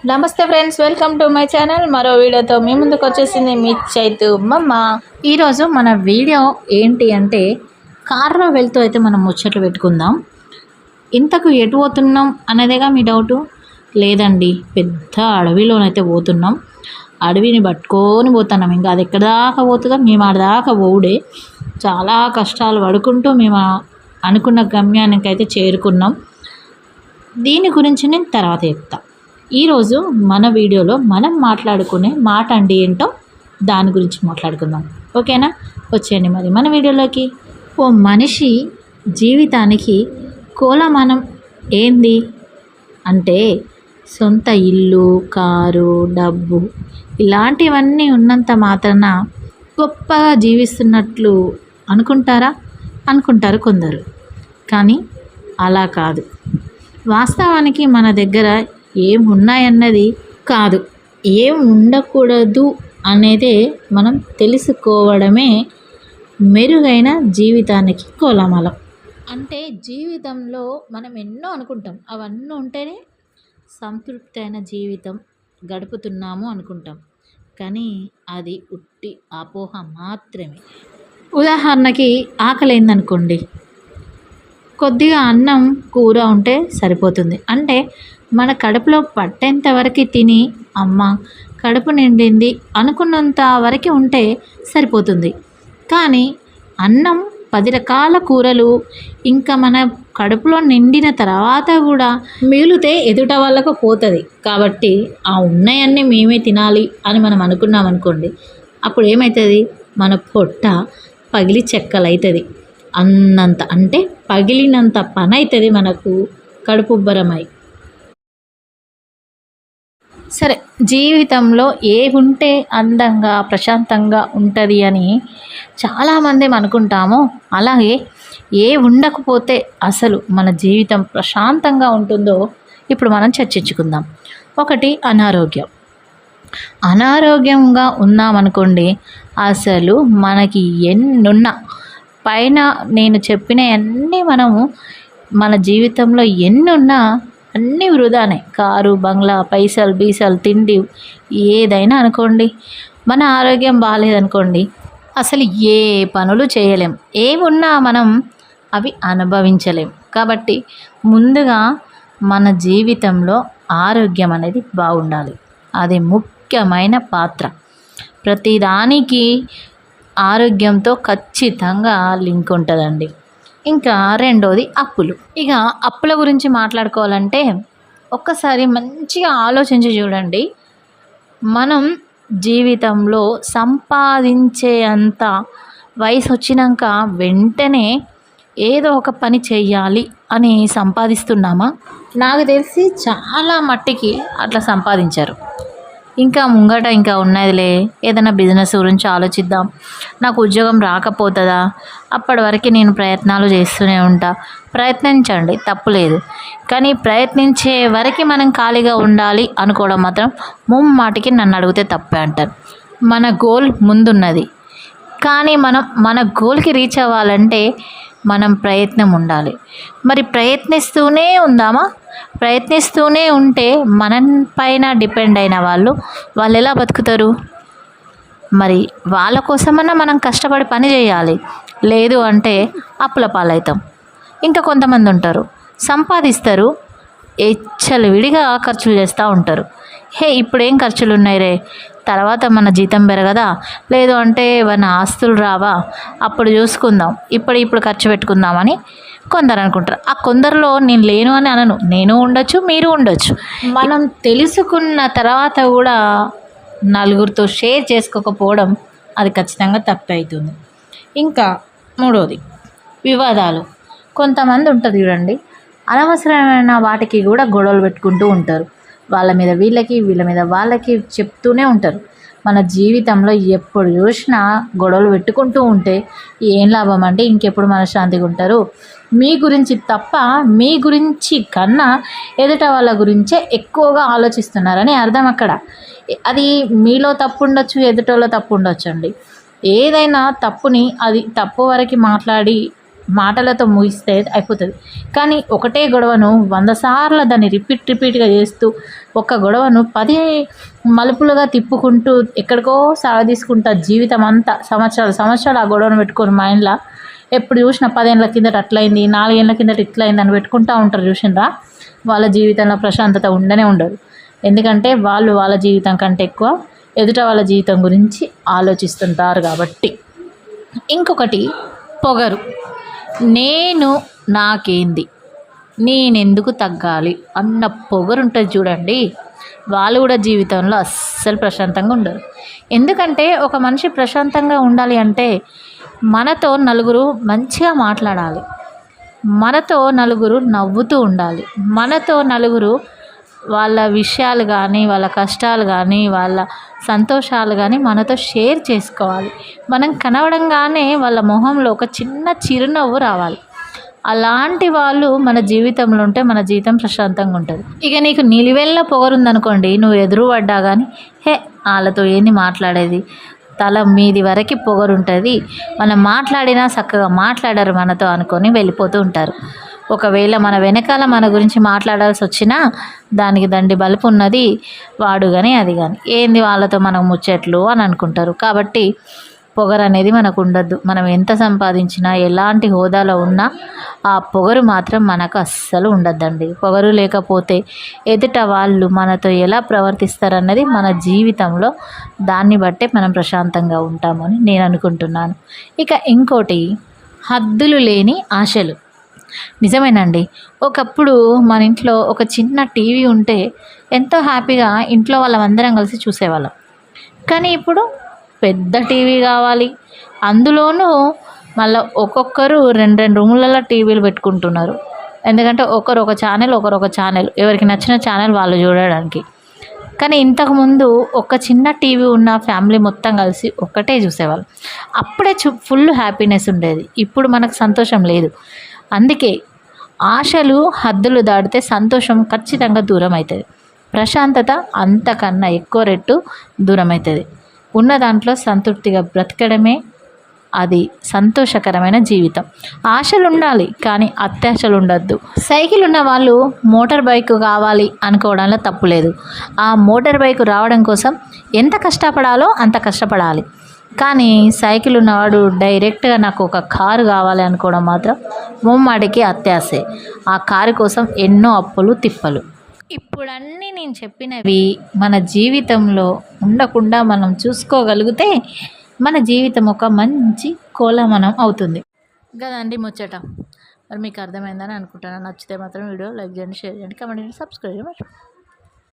నమస్తే friends, welcome to my channel. మరో వీడియోతో మీ ముందుకు వచ్చేసింది మీ చైతు మమ్మ. ఈరోజు మన వీడియో ఏంటి అంటే, కార్లో వెళ్తూ అయితే మనం ముచ్చట్లు పెట్టుకుందాం. ఇంతకు ఎటు పోతున్నాం అనేదేగా మీ డౌటు. లేదండి, పెద్ద అడవిలోనైతే పోతున్నాం. అడవిని పట్టుకొని పోతున్నాం. ఇంకా అది ఎక్కడ దాకా పోతుందో మేము ఆడ దాకా పోవుడే. చాలా కష్టాలు పడుకుంటూ మేము అనుకున్న గమ్యానికి అయితే చేరుకున్నాం. దీని గురించి నేను తర్వాత చెప్తాను. ఈరోజు మన వీడియోలో మనం మాట్లాడుకునే మాట అండి ఏంటో దాని గురించి మాట్లాడుకుందాం. ఓకేనా? వచ్చేయండి మరి మన వీడియోలోకి. ఓ మనిషి జీవితానికి కొలమానం ఏంది అంటే, సొంత ఇల్లు, కారు, డబ్బు ఇలాంటివన్నీ ఉన్నంత మాత్రాన గొప్పగా జీవిస్తున్నట్లు అనుకుంటారు కొందరు. కానీ అలా కాదు. వాస్తవానికి మన దగ్గర ఏం ఉన్నాయన్నది కాదు, ఏం ఉండకూడదు అనేదే మనం తెలుసుకోవడమే మెరుగైన జీవితానికి కొలమానం. అంటే జీవితంలో మనం ఎన్నో అనుకుంటాం, అవన్నీ ఉంటేనే సంతృప్తి అయిన జీవితం గడుపుతున్నాము అనుకుంటాం. కానీ అది ఉట్టి అపోహ మాత్రమే. ఉదాహరణకి ఆకలైందనుకోండి, కొద్దిగా అన్నం కూర ఉంటే సరిపోతుంది. అంటే మన కడుపులో పట్టేంత వరకు తిని అమ్మ కడుపు నిండింది అనుకున్నంత వరకు ఉంటే సరిపోతుంది. కానీ అన్నం 10 రకాల కూరలు ఇంకా మన కడుపులో నిండిన తర్వాత కూడా మిగిలితే ఎదుట వాళ్ళకు పోతుంది. కాబట్టి ఆ ఉన్నాయన్నీ మేమే తినాలి అని మనం అనుకున్నాం అనుకోండి, అప్పుడు ఏమవుతుంది? మన పొట్ట పగిలి చెక్కలవుతుంది. అంటే పగిలినంత పని అవుతుంది మనకు కడుపుబ్బరమై. సరే, జీవితంలో ఏ ఉంటే అందంగా ప్రశాంతంగా ఉంటుంది అని చాలామంది అనుకుంటాము. అలాగే ఏ ఉండకపోతే అసలు మన జీవితం ప్రశాంతంగా ఉంటుందో ఇప్పుడు మనం చర్చించుకుందాం. ఒకటి, అనారోగ్యంగా ఉన్నామనుకోండి, అసలు మనకి ఎన్నున్నా పైన నేను చెప్పిన అన్నీ మనము మన జీవితంలో ఎన్నున్నా అన్నీ వృధానే. కారు, బంగ్లా, పైసలు, బీసలు, తిండి ఏదైనా అనుకోండి. మన ఆరోగ్యం బాగాలేదనుకోండి, అసలు ఏ పనులు చేయలేం. ఏమున్నా మనం అవి అనుభవించలేం. కాబట్టి ముందుగా మన జీవితంలో ఆరోగ్యం అనేది బాగుండాలి. అది ముఖ్యమైన పాత్ర. ప్రతిదానికి ఆరోగ్యంతో ఖచ్చితంగా లింక్ ఉంటుందండి. ఇంకా రెండోది అప్పులు. ఇక అప్పుల గురించి మాట్లాడుకోవాలంటే ఒక్కసారి మంచిగా ఆలోచించి చూడండి. మనం జీవితంలో సంపాదించే అంత వయసు వచ్చినాక వెంటనే ఏదో ఒక పని చెయ్యాలి అని సంపాదిస్తున్నామా? నాకు తెలిసి చాలా మట్టికి అట్లా సంపాదించారు. ఇంకా ముంగట ఇంకా ఉన్నదిలే, ఏదైనా బిజినెస్ గురించి ఆలోచిద్దాం, నాకు ఉద్యోగం రాకపోతుందా, అప్పటి వరకు నేను ప్రయత్నాలు చేస్తూనే ఉంటా. ప్రయత్నించండి, తప్పులేదు. కానీ ప్రయత్నించే వరకు మనం ఖాళీగా ఉండాలి అనుకోవడం మాత్రం ముమ్మాటికి నన్ను అడిగితే తప్పే అంటారు. మన గోల్ ముందున్నది, కానీ మన గోల్కి రీచ్ అవ్వాలంటే మనం ప్రయత్నం ఉండాలి. మరి ప్రయత్నిస్తూనే ఉందామా? ప్రయత్నిస్తూనే ఉంటే మన పైన డిపెండ్ అయిన వాళ్ళు ఎలా బతుకుతారు? మరి వాళ్ళ కోసమన్నా మనం కష్టపడి పని చేయాలి. లేదు అంటే అప్పుల పాలవుతాం. ఇంకా కొంతమంది ఉంటారు, సంపాదిస్తారు, విడిగా ఖర్చులు చేస్తూ ఉంటారు. ఇప్పుడేం ఖర్చులు ఉన్నాయి రే, తర్వాత మన జీతం పెరగదా, లేదు అంటే మన ఆస్తులు రావా, అప్పుడు చూసుకుందాం, ఇప్పుడు ఖర్చు పెట్టుకుందామని కొందరు అనుకుంటారు. ఆ కొందరిలో నేను లేను అని అనను, నేను ఉండొచ్చు, మీరు ఉండొచ్చు. మనం తెలుసుకున్న తర్వాత కూడా నలుగురితో షేర్ చేసుకోకపోవడం అది ఖచ్చితంగా తప్పు అవుతుంది. ఇంకా మూడోది వివాదాలు. కొంతమంది ఉంటుంది చూడండి, అనవసరమైన వాటికి కూడా గొడవలు పెట్టుకుంటూ ఉంటారు. వాళ్ళ మీద వీళ్ళకి, వీళ్ళ మీద వాళ్ళకి చెప్తూనే ఉంటారు. మన జీవితంలో ఎప్పుడు చూసినా గొడవలు పెట్టుకుంటూ ఉంటే ఏం లాభం అంటే ఇంకెప్పుడు మనశ్శాంతిగా ఉంటారు? మీ గురించి తప్ప మీ గురించి కన్నా ఎదుట వాళ్ళ గురించే ఎక్కువగా ఆలోచిస్తున్నారని అర్థం. అక్కడ అది మీలో తప్పు ఉండొచ్చు, ఎదుటోళ్ళలో తప్పు ఉండొచ్చు అండి. ఏదైనా తప్పుని అది తప్పు వరకు మాట్లాడి మాటలతో ముగిస్తే అయిపోతుంది. కానీ ఒకటే గొడవను 100 సార్లు దాన్ని రిపీట్గా చేస్తూ ఒక గొడవను 10 మలుపులుగా తిప్పుకుంటూ ఎక్కడికో సాగదీసుకుంటా జీవితం అంతా సంవత్సరాలు ఆ గొడవను పెట్టుకొని మైండ్లో ఎప్పుడు చూసినా 10 ఏళ్ళ కిందట అట్లయింది, 4 ఏళ్ళ కిందట ఇట్లయింది అని పెట్టుకుంటూ ఉంటారు చూసిండ్రా. వాళ్ళ జీవితంలో ప్రశాంతత ఉండదు. ఎందుకంటే వాళ్ళ జీవితం కంటే ఎక్కువ ఎదుట వాళ్ళ జీవితం గురించి ఆలోచిస్తుంటారు కాబట్టి. ఇంకొకటి పొగరు. నాకేంది, నేనెందుకు తగ్గాలి అన్న పొగరు ఉంటుంది చూడండి. వాళ్ళు కూడా జీవితంలో అస్సలు ప్రశాంతంగా ఉండరు. ఎందుకంటే ఒక మనిషి ప్రశాంతంగా ఉండాలి అంటే మనతో నలుగురు మంచిగా మాట్లాడాలి, మనతో నలుగురు నవ్వుతూ ఉండాలి, మనతో నలుగురు వాళ్ళ విషయాలు కానీ వాళ్ళ కష్టాలు కానీ వాళ్ళ సంతోషాలు కానీ మనతో షేర్ చేసుకోవాలి. మనం కనవడంగానే వాళ్ళ మొహంలో ఒక చిన్న చిరునవ్వు రావాలి. అలాంటి వాళ్ళు మన జీవితంలో ఉంటే మన జీవితం ప్రశాంతంగా ఉంటుంది. ఇక నీకు నిలువెల్ల పొగరుందనుకోండి, నువ్వు ఎదురు పడ్డా కానీ వాళ్ళతో ఏంది మాట్లాడేది, తల మీది వరకు పొగరుంటుంది, మనం మాట్లాడినా చక్కగా మాట్లాడరు మనతో అనుకొని వెళ్ళిపోతూ ఉంటారు. ఒకవేళ మన వెనకాల మన గురించి మాట్లాడాల్సి వచ్చినా దానికి దండి బలుపు ఉన్నది వాడు కానీ అది కానీ ఏంది వాళ్ళతో మనకు ముచ్చట్లు అని అనుకుంటారు. కాబట్టి పొగరు అనేది మనకు ఉండద్దు. మనం ఎంత సంపాదించినా ఎలాంటి హోదాలో ఉన్నా ఆ పొగరు మాత్రం మనకు అస్సలు ఉండద్దండి. పొగరు లేకపోతే ఎదుట వాళ్ళు మనతో ఎలా ప్రవర్తిస్తారన్నది మన జీవితంలో దాన్ని బట్టే మనం ప్రశాంతంగా ఉంటామని నేను అనుకుంటున్నాను. ఇక ఇంకోటి, హద్దులు లేని ఆశలు. నిజమేనండి. ఒకప్పుడు మన ఇంట్లో ఒక చిన్న టీవీ ఉంటే ఎంతో హ్యాపీగా ఇంట్లో వాళ్ళందరం కలిసి చూసేవాళ్ళం. కానీ ఇప్పుడు పెద్ద టీవీ కావాలి, అందులోనూ మళ్ళీ ఒక్కొక్కరు 2 రూములలో టీవీలు పెట్టుకుంటున్నారు. ఎందుకంటే ఒకరు ఒక ఛానల్ ఎవరికి నచ్చిన ఛానల్ వాళ్ళు చూడడానికి. కానీ ఇంతకుముందు ఒక చిన్న టీవీ ఉన్న ఫ్యామిలీ మొత్తం కలిసి ఒక్కటే చూసేవాళ్ళు. అప్పుడే ఫుల్ హ్యాపీనెస్ ఉండేది. ఇప్పుడు మనకు సంతోషం లేదు. అందుకే ఆశలు హద్దులు దాటితే సంతోషం ఖచ్చితంగా దూరం అవుతుంది. ప్రశాంతత అంతకన్నా ఎక్కువ రెట్టు దూరం అవుతుంది. ఉన్న దాంట్లో సంతృప్తిగా బ్రతకడమే అది సంతోషకరమైన జీవితం. ఆశలు ఉండాలి కానీ అత్యాశలు ఉండద్దు. సైకిల్ ఉన్న వాళ్ళు మోటార్ బైక్ కావాలి అనుకోవడంలో తప్పు లేదు. ఆ మోటార్ బైక్ రావడం కోసం ఎంత కష్టపడాలో అంత కష్టపడాలి. కానీ సైకిల్ ఉన్నవాడు డైరెక్ట్గా నాకు ఒక కారు కావాలి అనుకోవడం మాత్రం ముమ్మాడికి అత్యాశే. ఆ కారు కోసం ఎన్నో అప్పులు తిప్పలు. ఇప్పుడన్నీ నేను చెప్పినవి మన జీవితంలో ఉండకుండా మనం చూసుకోగలిగితే మన జీవితం ఒక మంచి కోలమనం అవుతుంది కదండి ముచ్చట. మరి మీకు అర్థమైందని అనుకుంటున్నాను. నచ్చితే మాత్రం వీడియో లైక్ చేయండి, షేర్ చేయండి, కామెంట్ చేయండి, సబ్స్క్రైబ్ చేయండి.